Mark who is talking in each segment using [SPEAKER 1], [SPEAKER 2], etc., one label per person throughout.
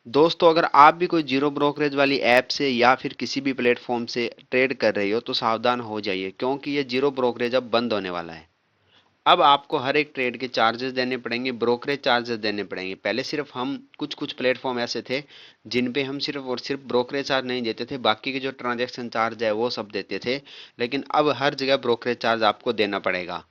[SPEAKER 1] दोस्तों अगर आप भी कोई जीरो ब्रोकरेज वाली ऐप से या फिर किसी भी प्लेटफॉर्म से ट्रेड कर रही हो तो सावधान हो जाइए, क्योंकि ये जीरो ब्रोकरेज अब बंद होने वाला है। अब आपको हर एक ट्रेड के चार्जेस देने पड़ेंगे, ब्रोकरेज चार्जेस देने पड़ेंगे। पहले सिर्फ हम कुछ कुछ प्लेटफॉर्म ऐसे थे जिन पे हम सिर्फ और सिर्फ ब्रोकरेज चार्ज नहीं देते थे, बाकी के जो ट्रांजैक्शन चार्ज है वो सब देते थे। लेकिन अब हर जगह ब्रोकरेज चार्ज आपको देना पड़ेगा।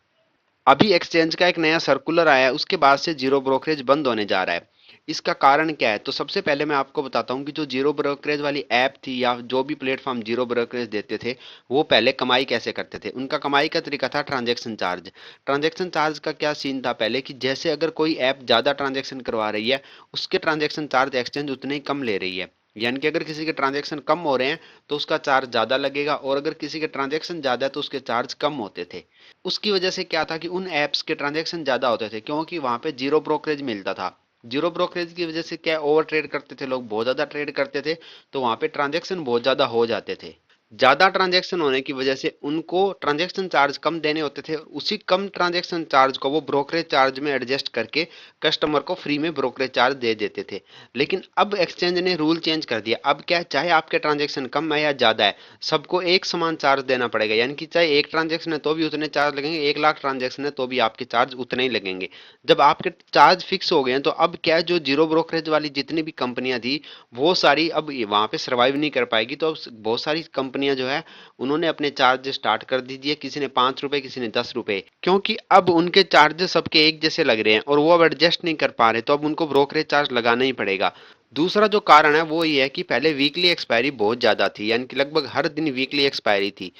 [SPEAKER 1] अभी एक्सचेंज का एक नया सर्कुलर आया है, उसके बाद से जीरो ब्रोकरेज बंद होने जा रहा है। इसका कारण क्या है? तो सबसे पहले मैं आपको बताता हूँ कि जो जीरो ब्रोकरेज वाली ऐप थी या जो भी प्लेटफॉर्म जीरो ब्रोकरेज देते थे, वो पहले कमाई कैसे करते थे। उनका कमाई का तरीका था ट्रांजैक्शन चार्ज। ट्रांजैक्शन चार्ज का क्या सीन था पहले, कि जैसे अगर कोई ऐप ज़्यादा ट्रांजैक्शन करवा रही है, उसके ट्रांजैक्शन चार्ज एक्सचेंज उतने ही कम ले रही है। यानी कि अगर किसी के ट्रांजैक्शन कम हो रहे हैं तो उसका चार्ज ज़्यादा लगेगा, और अगर किसी के ट्रांजैक्शन ज़्यादा है तो उसके चार्ज कम होते थे। उसकी वजह से क्या था कि उन ऐप्स के ट्रांजैक्शन ज़्यादा होते थे, क्योंकि वहां पे जीरो ब्रोकरेज मिलता था। जीरो ब्रोकरेज की वजह से क्या, ओवर ट्रेड करते थे लोग, बहुत ज़्यादा ट्रेड करते थे, तो वहां पे ट्रांजैक्शन बहुत ज़्यादा हो जाते थे। ज़्यादा ट्रांजैक्शन होने की वजह से उनको ट्रांजैक्शन चार्ज कम देने होते थे, उसी कम ट्रांजैक्शन चार्ज को वो ब्रोकरेज चार्ज में एडजस्ट करके कस्टमर को फ्री में ब्रोकरेज चार्ज दे देते थे। लेकिन अब एक्सचेंज ने रूल चेंज कर दिया। अब क्या है, चाहे आपके ट्रांजैक्शन कम है या ज़्यादा है, सबको एक समान चार्ज देना पड़ेगा। यानी कि चाहे एक ट्रांजैक्शन है तो भी उतने चार्ज लगेंगे, 1 लाख ट्रांजैक्शन है तो भी आपके चार्ज उतने ही लगेंगे। जब आपके चार्ज फिक्स हो गए हैं तो अब क्या है, जो जीरो ब्रोकरेज वाली जितनी भी कंपनियां थी वो सारी अब वहां पे सरवाइव नहीं कर पाएगी। तो अब बहुत सारी कंपनियां जो है उन्होंने अपने चार्ज स्टार्ट कर दीजिए। किसी ने 5 रुपए, किसी ने 10 रुपए, क्योंकि अब उनके चार्जेस सबके एक जैसे लग रहे हैं और वो अब एडजस्ट नहीं कर पा रहे, तो अब उनको ब्रोकरेज चार्ज लगाना ही पड़ेगा। दूसरा जो कारण है वो ये है कि पहले वीकली एक्सपायरी बहुत ज्यादा थी, यानी कि लगभग हर दिन वीकली एक्सपायरी थी।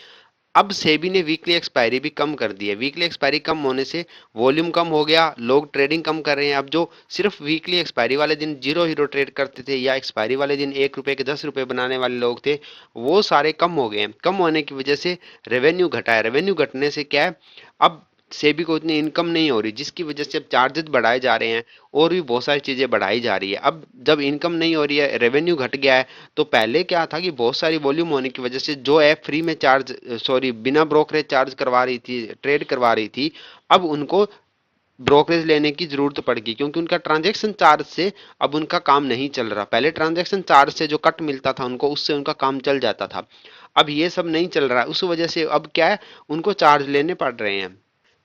[SPEAKER 1] अब सेबी ने वीकली एक्सपायरी भी कम कर दी है। वीकली एक्सपायरी कम होने से वॉल्यूम कम हो गया, लोग ट्रेडिंग कम कर रहे हैं। अब जो सिर्फ वीकली एक्सपायरी वाले दिन जीरो हीरो ट्रेड करते थे या एक्सपायरी वाले दिन 1 रुपए के 10 रुपए बनाने वाले लोग थे, वो सारे कम हो गए हैं। कम होने की वजह से रेवेन्यू घटा है। रेवेन्यू घटने से क्या है, अब सेबी को इतनी इनकम नहीं हो रही, जिसकी वजह से अब चार्जेस बढ़ाए जा रहे हैं और भी बहुत सारी चीजें बढ़ाई जा रही है। अब जब इनकम नहीं हो रही है, रेवेन्यू घट गया है, तो पहले क्या था कि बहुत सारी वॉल्यूम होने की वजह से जो ऐप फ्री में चार्ज, सॉरी, बिना ब्रोकरेज चार्ज करवा रही थी, ट्रेड करवा रही थी, अब उनको ब्रोकरेज लेने की जरूरत पड़ेगी, क्योंकि उनका ट्रांजैक्शन चार्ज से अब उनका काम नहीं चल रहा। पहले ट्रांजैक्शन चार्ज से जो कट मिलता था उनको, उससे उनका काम चल जाता था। अब ये सब नहीं चल रहा है, उस वजह से अब क्या है, उनको चार्ज लेने पड़ रहे हैं।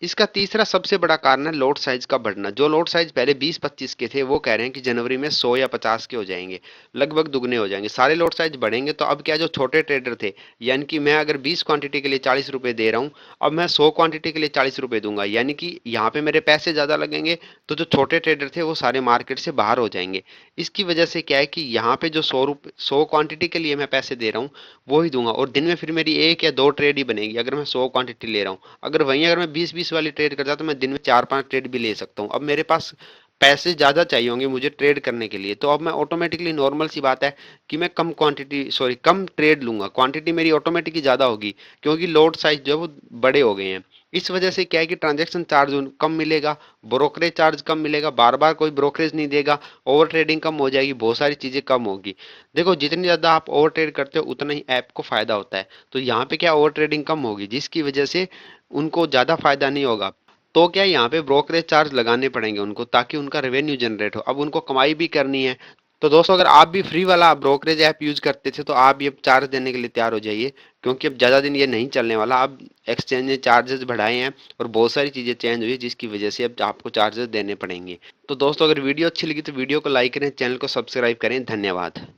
[SPEAKER 1] इसका तीसरा सबसे बड़ा कारण है लोड साइज का बढ़ना। जो लोड साइज पहले 20-25 के थे, वो कह रहे हैं कि जनवरी में 100 या 50 के हो जाएंगे, लगभग दुगने हो जाएंगे। सारे लोड साइज बढ़ेंगे तो अब क्या, जो छोटे ट्रेडर थे, यानी कि मैं अगर 20 क्वांटिटी के लिए 40 रुपए दे रहा हूँ, अब मैं 100 क्वांटिटी के लिए 40 रुपए दूंगा, यानी कि यहाँ पे मेरे पैसे ज्यादा लगेंगे। तो जो छोटे ट्रेडर थे वो सारे मार्केट से बाहर हो जाएंगे। इसकी वजह से क्या है कि यहाँ पे जो 100 क्वांटिटी के लिए मैं पैसे दे रहा हूँ वो ही दूंगा, और दिन में फिर मेरी 1 या 2 ट्रेड ही बनेगी अगर मैं 100 क्वांटिटी ले रहा हूँ। अगर वहीं अगर मैं 20-20 वाली ट्रेड करता तो मैं दिन में 4-5 ट्रेड भी ले सकता हूँ। अब मेरे पास पैसे ज्यादा चाहिए होंगे मुझे ट्रेड करने के लिए, तो अब मैं ऑटोमेटिकली, नॉर्मल सी बात है कि मैं कम क्वांटिटी, सॉरी, कम ट्रेड लूंगा, क्वांटिटी मेरी ऑटोमेटिकली ज्यादा होगी, क्योंकि लोड साइज जो है वो बड़े हो गए हैं। इस वजह से क्या है कि ट्रांजैक्शन चार्ज कम मिलेगा, ब्रोकरेज चार्ज कम मिलेगा, बार बार कोई ब्रोकरेज नहीं देगा, ओवर ट्रेडिंग कम हो जाएगी, बहुत सारी चीजें कम होगी। देखो, जितनी ज्यादा आप ओवर ट्रेड करते हो उतना ही ऐप को फायदा होता है। तो यहाँ पे क्या, ओवर ट्रेडिंग कम होगी, जिसकी वजह से उनको ज्यादा फायदा नहीं होगा। तो क्या, यहाँ पे ब्रोकरेज चार्ज लगाने पड़ेंगे उनको, ताकि उनका रेवेन्यू जनरेट हो। अब उनको कमाई भी करनी है। तो दोस्तों अगर आप भी फ्री वाला ब्रोकरेज ऐप यूज करते थे तो आप ये चार्ज देने के लिए तैयार हो जाइए, क्योंकि अब ज्यादा दिन ये नहीं चलने वाला। अब एक्सचेंज ने चार्जेस बढ़ाए हैं और बहुत सारी चीजें चेंज हुई है, जिसकी वजह से अब आपको चार्जेस देने पड़ेंगे। तो दोस्तों अगर वीडियो अच्छी लगी तो वीडियो को लाइक करें, चैनल को सब्सक्राइब करें। धन्यवाद।